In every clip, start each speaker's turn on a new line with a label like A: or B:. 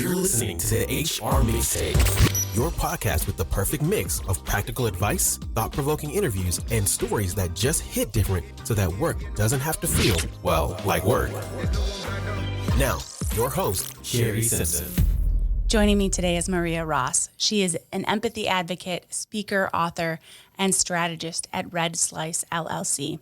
A: You're listening to the HR Mixtape, your podcast with the perfect mix of practical advice, thought-provoking interviews, and stories that just hit different so that work doesn't have to feel, well, like work. Now, your host, Shari Simpson.
B: Joining me today is Maria Ross. She is an empathy advocate, speaker, author, and strategist at Red Slice LLC.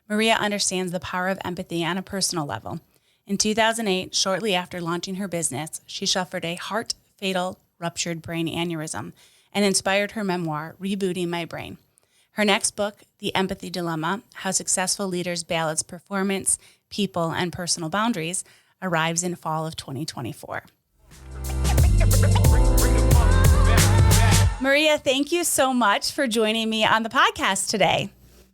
B: Maria understands the power of empathy on a personal level. In 2008, shortly after launching her business, she suffered a heart-fatal ruptured brain aneurysm and inspired her memoir, Rebooting My Brain. Her next book, The Empathy Dilemma: How Successful Leaders Balance Performance, People, and Personal Boundaries, arrives in fall of 2024. Maria, thank you so much for joining me on the podcast today.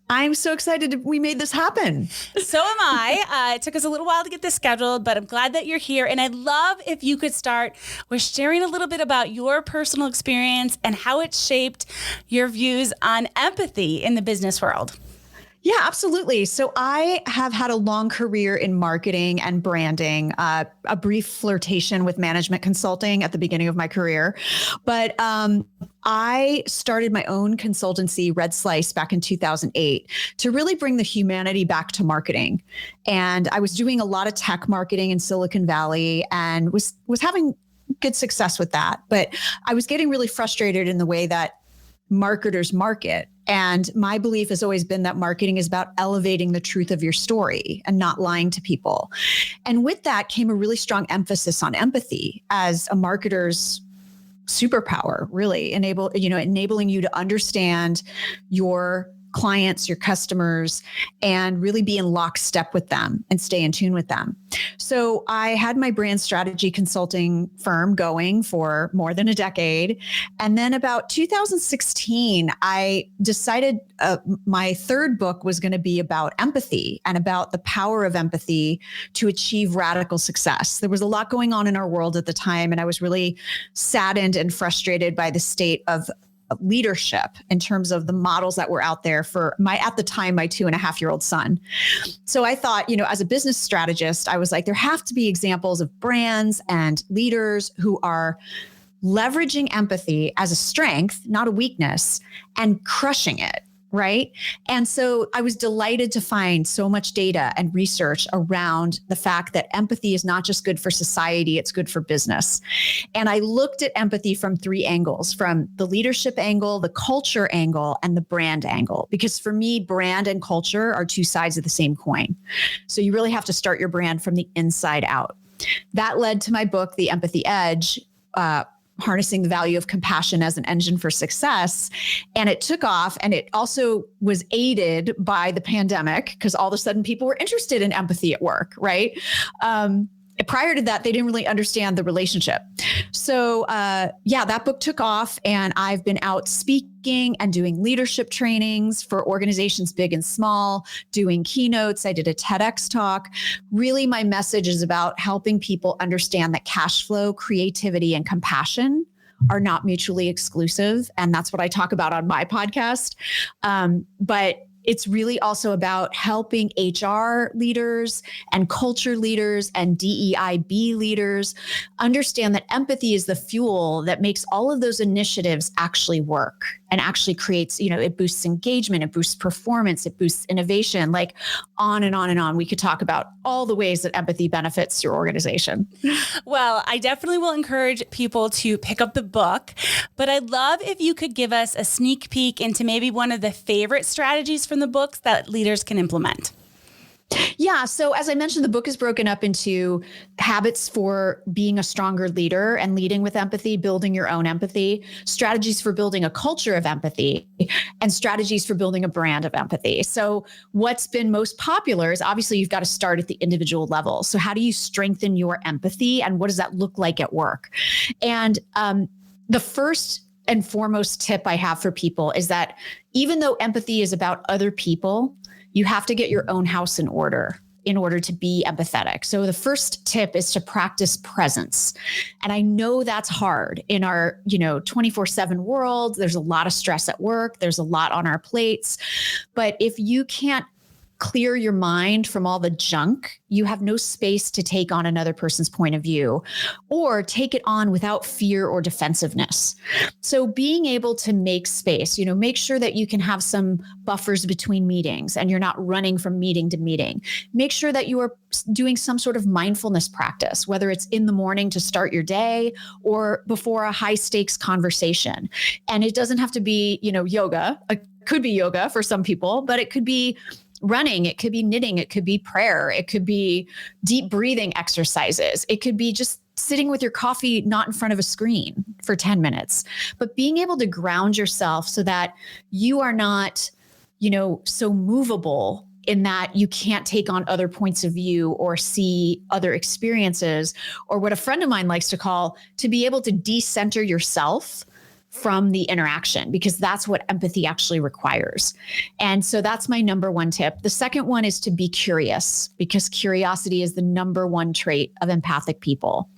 C: I'm so excited we made this happen.
B: So am I. It took us a little while to get this scheduled, but I'm glad that you're here. And I'd love if you could start with sharing a little bit about your personal experience and how it shaped your views on empathy in the business world.
C: Yeah, absolutely. So I have had a long career in marketing and branding, a brief flirtation with management consulting at the beginning of my career. But I started my own consultancy, Red Slice, back in 2008 to really bring the humanity back to marketing. And I was doing a lot of tech marketing in Silicon Valley and was having good success with that. But I was getting really frustrated in the way that marketers market. And my belief has always been that marketing is about elevating the truth of your story and not lying to people. And with that came a really strong emphasis on empathy as a marketer's superpower, really enabling you to understand your clients, your customers, and really be in lockstep with them and stay in tune with them. So I had my brand strategy consulting firm going for more than a decade. And then about 2016, I decided my third book was going to be about empathy and about the power of empathy to achieve radical success. There was a lot going on in our world at the time, and I was really saddened and frustrated by the state of leadership in terms of the models that were out there for at the time, my 2.5-year-old son. So I thought, as a business strategist, I was like, there have to be examples of brands and leaders who are leveraging empathy as a strength, not a weakness, and crushing it. Right. And so I was delighted to find so much data and research around the fact that empathy is not just good for society, it's good for business. And I looked at empathy from 3 angles, from the leadership angle, the culture angle, and the brand angle. Because for me, brand and culture are 2 sides of the same coin. So you really have to start your brand from the inside out. That led to my book, The Empathy Edge, harnessing the value of compassion as an engine for success. And it took off, and it also was aided by the pandemic because all of a sudden people were interested in empathy at work, right? Prior to that, they didn't really understand the relationship. So that book took off, and I've been out speaking and doing leadership trainings for organizations big and small, doing keynotes. I did a TEDx talk. Really, my message is about helping people understand that cash flow, creativity, and compassion are not mutually exclusive. And that's what I talk about on my podcast. But it's really also about helping HR leaders and culture leaders and DEIB leaders understand that empathy is the fuel that makes all of those initiatives actually work and actually creates, it boosts engagement, it boosts performance, it boosts innovation, like on and on and on. We could talk about all the ways that empathy benefits your organization.
B: Well, I definitely will encourage people to pick up the book, but I'd love if you could give us a sneak peek into maybe one of the favorite strategies from the books that leaders can implement.
C: Yeah. So as I mentioned, the book is broken up into habits for being a stronger leader and leading with empathy, building your own empathy, strategies for building a culture of empathy, and strategies for building a brand of empathy. So what's been most popular is obviously you've got to start at the individual level. So how do you strengthen your empathy, and what does that look like at work? And the first and foremost tip I have for people is that even though empathy is about other people, you have to get your own house in order to be empathetic. So the first tip is to practice presence. And I know that's hard in our, 24/7 world. There's a lot of stress at work. There's a lot on our plates. But if you can't clear your mind from all the junk, you have no space to take on another person's point of view or take it on without fear or defensiveness. So being able to make space, make sure that you can have some buffers between meetings and you're not running from meeting to meeting. Make sure that you are doing some sort of mindfulness practice, whether it's in the morning to start your day or before a high stakes conversation. And it doesn't have to be, yoga. It could be yoga for some people, but it could be running, it could be knitting, it could be prayer, it could be deep breathing exercises. It could be just sitting with your coffee, not in front of a screen for 10 minutes, but being able to ground yourself so that you are not, so movable in that you can't take on other points of view or see other experiences, or what a friend of mine likes to call to be able to decenter yourself from the interaction, because that's what empathy actually requires. And so that's my number one tip. The second one is to be curious, because curiosity is the number one trait of empathic people.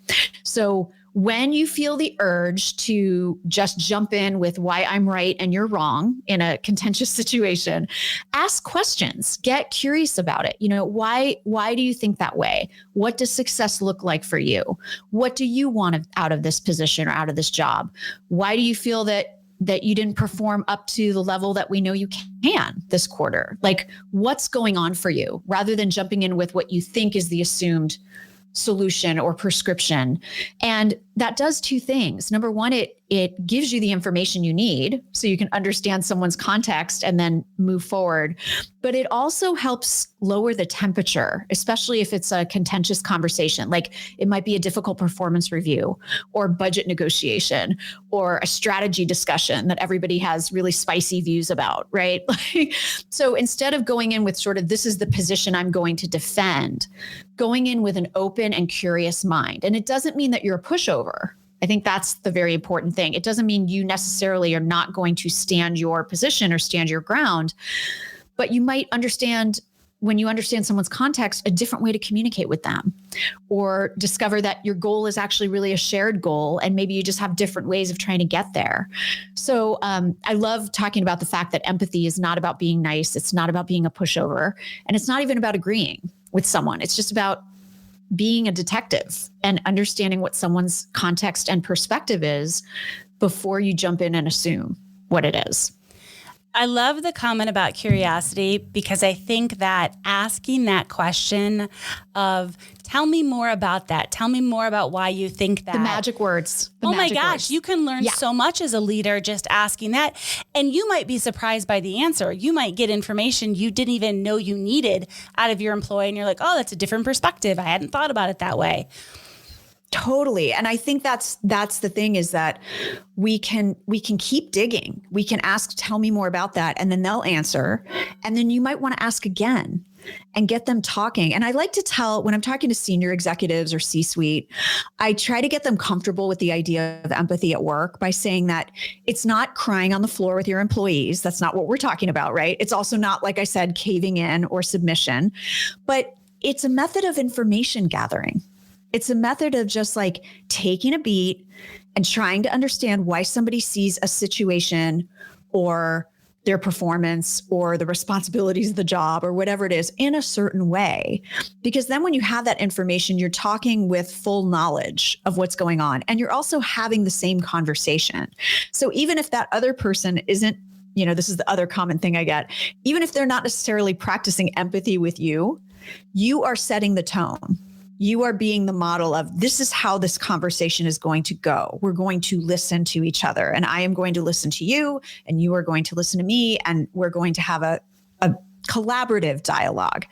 C: So when you feel the urge to just jump in with why I'm right and you're wrong in a contentious situation, ask questions, get curious about it. Why do you think that way? What does success look like for you? What do you want out of this position or out of this job? Why do you feel that you didn't perform up to the level that we know you can this quarter? Like, what's going on for you, rather than jumping in with what you think is the assumed solution or prescription. And that does two things. Number one, it gives you the information you need so you can understand someone's context and then move forward. But it also helps lower the temperature, especially if it's a contentious conversation. Like it might be a difficult performance review or budget negotiation or a strategy discussion that everybody has really spicy views about, right? So instead of going in with sort of, this is the position I'm going to defend, going in with an open and curious mind. And it doesn't mean that you're a pushover. I think that's the very important thing. It doesn't mean you necessarily are not going to stand your position or stand your ground, but you might understand, when you understand someone's context, a different way to communicate with them, or discover that your goal is actually really a shared goal. And maybe you just have different ways of trying to get there. So I love talking about the fact that empathy is not about being nice. It's not about being a pushover. And it's not even about agreeing with someone. It's just about being a detective and understanding what someone's context and perspective is before you jump in and assume what it is.
B: I love the comment about curiosity, because I think that asking that question of, tell me more about that. Tell me more about why you think that.
C: The magic words.
B: Oh my gosh, you can learn so much as a leader just asking that. And you might be surprised by the answer. You might get information you didn't even know you needed out of your employee. And you're like, oh, that's a different perspective. I hadn't thought about it that way.
C: Totally. And I think that's the thing, is that we can keep digging. We can ask, tell me more about that. And then they'll answer. And then you might want to ask again and get them talking. And I like to tell, when I'm talking to senior executives or C-suite, I try to get them comfortable with the idea of empathy at work by saying that it's not crying on the floor with your employees. That's not what we're talking about, right? It's also not, like I said, caving in or submission, but it's a method of information gathering. It's a method of just like taking a beat and trying to understand why somebody sees a situation or their performance or the responsibilities of the job or whatever it is in a certain way. Because then when you have that information, you're talking with full knowledge of what's going on, and you're also having the same conversation. So even if that other person isn't, this is the other common thing I get, even if they're not necessarily practicing empathy with you, you are setting the tone. You are being the model of, this is how this conversation is going to go. We're going to listen to each other, and I am going to listen to you, and you are going to listen to me, and we're going to have a collaborative dialogue.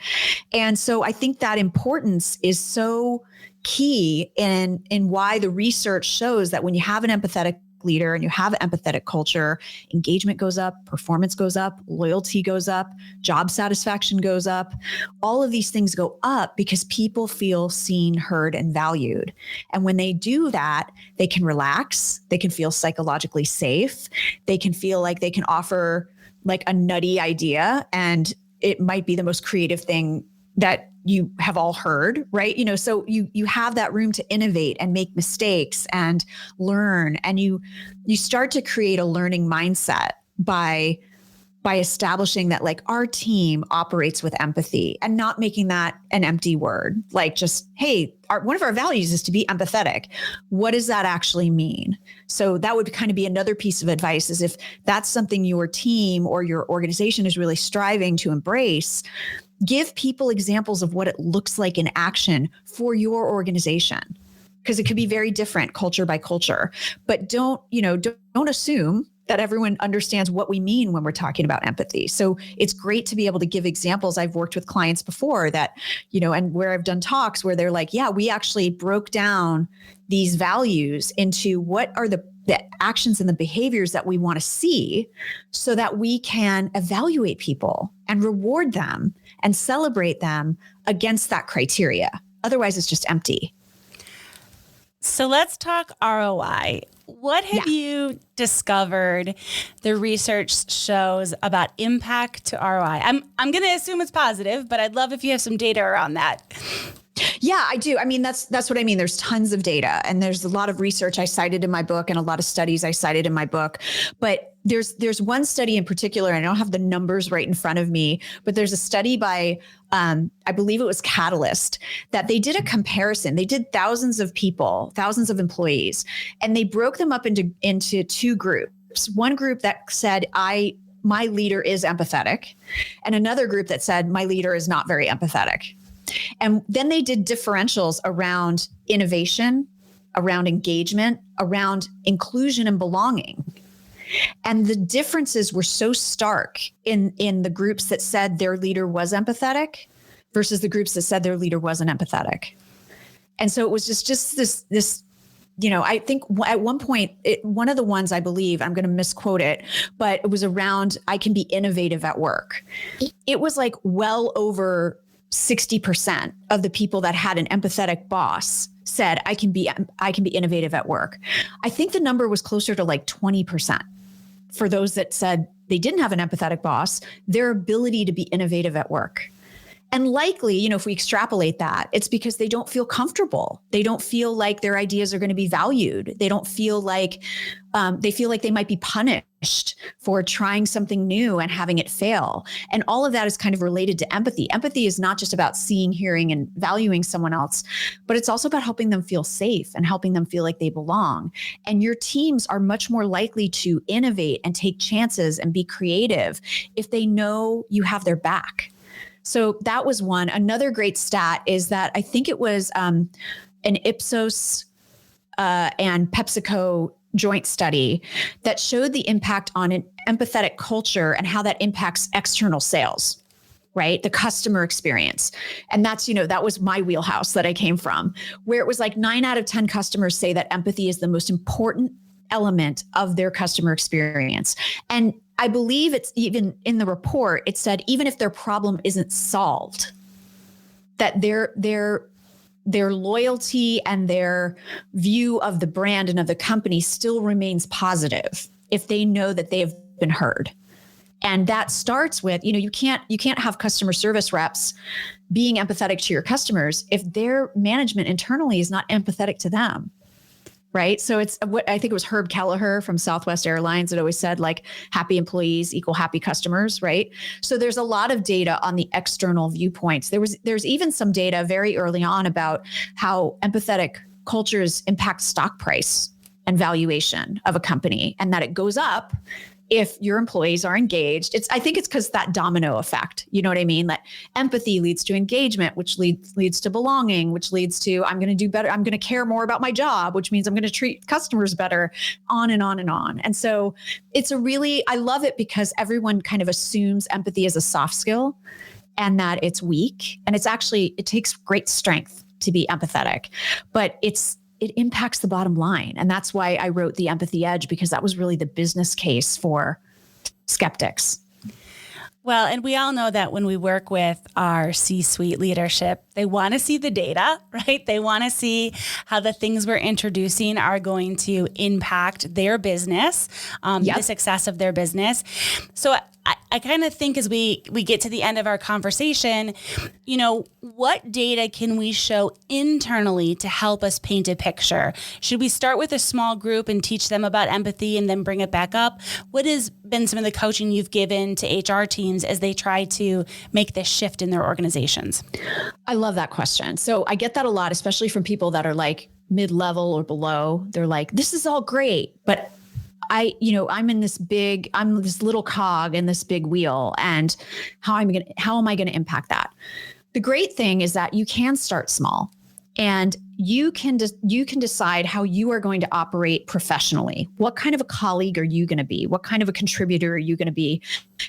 C: And so I think that importance is so key in why the research shows that when you have an empathetic leader and you have an empathetic culture, engagement goes up, performance goes up, loyalty goes up, job satisfaction goes up. All of these things go up because people feel seen, heard, and valued. And when they do that, they can relax, they can feel psychologically safe, they can feel like they can offer like a nutty idea, and it might be the most creative thing that you have all heard, right? So you have that room to innovate and make mistakes and learn, and you start to create a learning mindset by by establishing that like our team operates with empathy and not making that an empty word. Like just, hey, one of our values is to be empathetic. What does that actually mean? So that would kind of be another piece of advice, is if that's something your team or your organization is really striving to embrace, give people examples of what it looks like in action for your organization. Because it could be very different culture by culture, but don't assume that everyone understands what we mean when we're talking about empathy. So it's great to be able to give examples. I've worked with clients before that, and where I've done talks where they're like, yeah, we actually broke down these values into what are the actions and the behaviors that we want to see so that we can evaluate people and reward them and celebrate them against that criteria. Otherwise, it's just empty.
B: So let's talk ROI. What have you discovered the research shows about impact to ROI? I'm going to assume it's positive, but I'd love if you have some data around that.
C: Yeah, I do. I mean, that's what I mean. There's tons of data, and there's a lot of research I cited in my book and a lot of studies I cited in my book. But there's one study in particular, and I don't have the numbers right in front of me, but there's a study by, I believe it was Catalyst, that they did a comparison. They did thousands of people, thousands of employees, and they broke them up into two groups. One group that said, my leader is empathetic, and another group that said, my leader is not very empathetic. And then they did differentials around innovation, around engagement, around inclusion and belonging. And the differences were so stark in the groups that said their leader was empathetic versus the groups that said their leader wasn't empathetic. And so it was just this, I think at one point, one of the ones I believe, I'm going to misquote it, but it was around, I can be innovative at work. It was like well over 60% of the people that had an empathetic boss said, I can be innovative at work. I think the number was closer to like 20% for those that said they didn't have an empathetic boss, their ability to be innovative at work. And likely, if we extrapolate that, it's because they don't feel comfortable. They don't feel like their ideas are going to be valued. They don't feel like they might be punished for trying something new and having it fail. And all of that is kind of related to empathy. Empathy is not just about seeing, hearing, and valuing someone else, but it's also about helping them feel safe and helping them feel like they belong. And your teams are much more likely to innovate and take chances and be creative if they know you have their back. So that was one. Another great stat is that I think it was an Ipsos and PepsiCo joint study that showed the impact on an empathetic culture and how that impacts external sales, right? The customer experience. And that's, that was my wheelhouse that I came from, where it was like 9 out of 10 customers say that empathy is the most important element of their customer experience. And I believe it's even in the report, it said, even if their problem isn't solved, that their loyalty and their view of the brand and of the company still remains positive if they know that they have been heard. And that starts with, you can't have customer service reps being empathetic to your customers if their management internally is not empathetic to them. Right. So it's what I think it was Herb Kelleher from Southwest Airlines that always said, like, happy employees equal happy customers. Right. So there's a lot of data on the external viewpoints. There's even some data very early on about how empathetic cultures impact stock price and valuation of a company, and that it goes up if your employees are engaged. I think it's because that domino effect, you know what I mean? That empathy leads to engagement, which leads to belonging, which leads to, I'm going to do better. I'm going to care more about my job, which means I'm going to treat customers better, on and on and on. And so I love it because everyone kind of assumes empathy is a soft skill and that it's weak. And it takes great strength to be empathetic, but it impacts the bottom line. And that's why I wrote The Empathy Edge, because that was really the business case for skeptics.
B: Well, and we all know that when we work with our C-suite leadership, They want to see the data, right? They want to see how the things we're introducing are going to impact their business, the success of their business. So I kind of think as we get to the end of our conversation, what data can we show internally to help us paint a picture? Should we start with a small group and teach them about empathy and then bring it back up? What has been some of the coaching you've given to HR teams as they try to make this shift in their organizations?
C: I love that question. So I get that a lot, especially from people that are like mid-level or below. They're like, this is all great, but I'm this little cog in this big wheel, and how am I going to impact that? The great thing is that you can start small, and you can decide how you are going to operate professionally. What kind of a colleague are you going to be? What kind of a contributor are you going to be?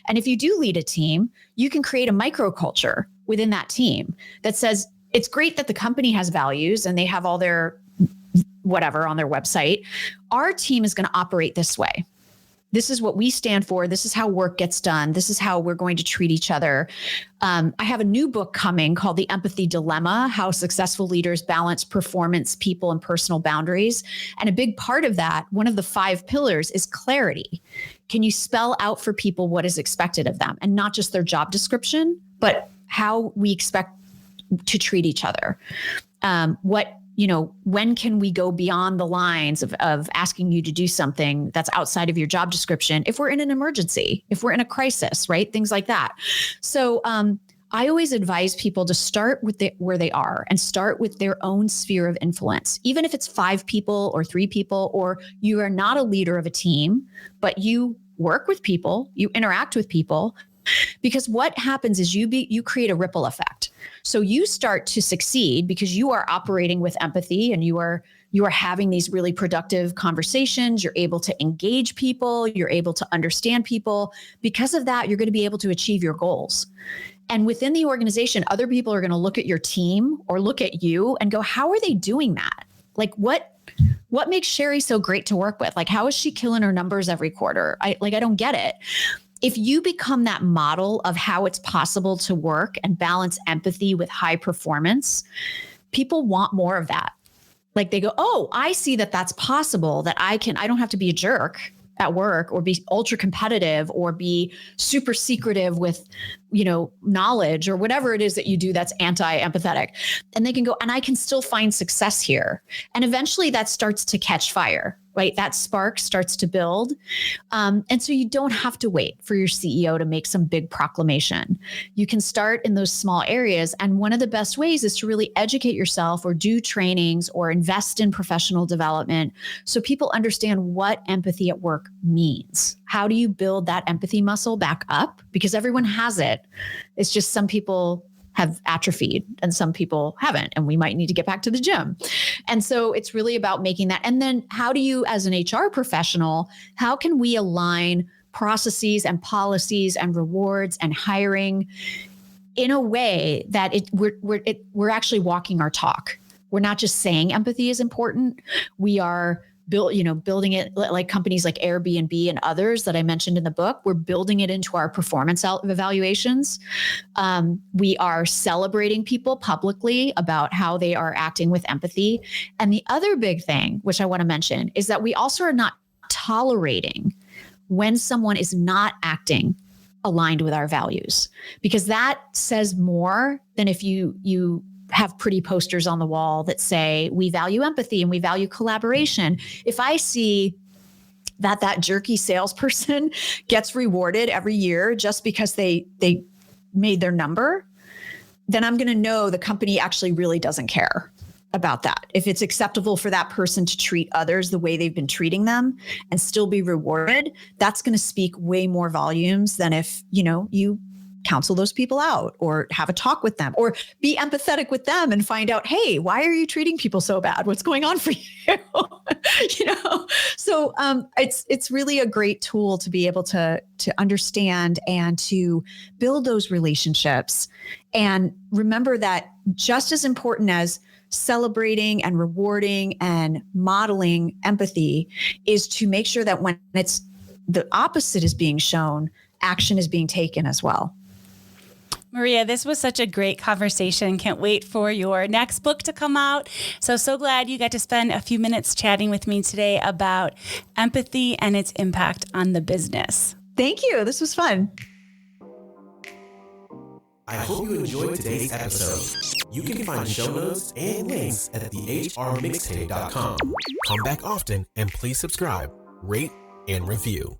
C: And if you do lead a team, you can create a microculture within that team that says, it's great that the company has values and they have all their whatever on their website. Our team is going to operate this way. This is what we stand for. This is how work gets done. This is how we're going to treat each other. I have a new book coming called The Empathy Dilemma: How Successful Leaders Balance Performance, People, and Personal Boundaries. And a big part of that, one of the 5 pillars, is clarity. Can you spell out for people what is expected of them, and not just their job description, but how we expect to treat each other? When can we go beyond the lines of asking you to do something that's outside of your job description if we're in an emergency, if we're in a crisis, right? Things like that. So I always advise people to start with where they are and start with their own sphere of influence. Even if it's 5 people or 3 people, or you are not a leader of a team, but you work with people, you interact with people. Because what happens is you create a ripple effect. So you start to succeed because you are operating with empathy, and you are having these really productive conversations. You're able to engage people. You're able to understand people. Because of that, you're going to be able to achieve your goals. And within the organization, other people are going to look at your team or look at you and go, how are they doing that? Like, what makes Shari so great to work with? Like, how is she killing her numbers every quarter? I don't get it. If you become that model of how it's possible to work and balance empathy with high performance, people want more of that. Like, they go, oh, I see that that's possible, that I don't have to be a jerk at work or be ultra competitive or be super secretive with, knowledge or whatever it is that you do that's anti-empathetic. And they can go, and I can still find success here. And eventually that starts to catch fire, right? That spark starts to build. And so you don't have to wait for your CEO to make some big proclamation. You can start in those small areas. And one of the best ways is to really educate yourself or do trainings or invest in professional development so people understand what empathy at work means. How do you build that empathy muscle back up? Because everyone has it. It's just some people have atrophied and some people haven't, and we might need to get back to the gym. And so it's really about making that. And then how do you, as an HR professional, how can we align processes and policies and rewards and hiring in a way that we're actually walking our talk? We're not just saying empathy is important. We are building it, like companies like Airbnb and others that I mentioned in the book. We're building it into our performance evaluations. We are celebrating people publicly about how they are acting with empathy. And the other big thing, which I want to mention, is that we also are not tolerating when someone is not acting aligned with our values, because that says more than if you have pretty posters on the wall that say, we value empathy and we value collaboration. If I see that jerky salesperson gets rewarded every year just because they made their number, then I'm going to know the company actually really doesn't care about that. If it's acceptable for that person to treat others the way they've been treating them and still be rewarded, that's going to speak way more volumes than if, you counsel those people out or have a talk with them or be empathetic with them and find out, hey, why are you treating people so bad? What's going on for you? So it's really a great tool to be able to understand and to build those relationships. And remember that just as important as celebrating and rewarding and modeling empathy is to make sure that when it's the opposite is being shown, action is being taken as well.
B: Maria, this was such a great conversation. Can't wait for your next book to come out. So glad you got to spend a few minutes chatting with me today about empathy and its impact on the business.
C: Thank you. This was fun.
A: I hope you enjoyed today's episode. You can find show notes and links at thehrmixtape.com. Come back often and please subscribe, rate, and review.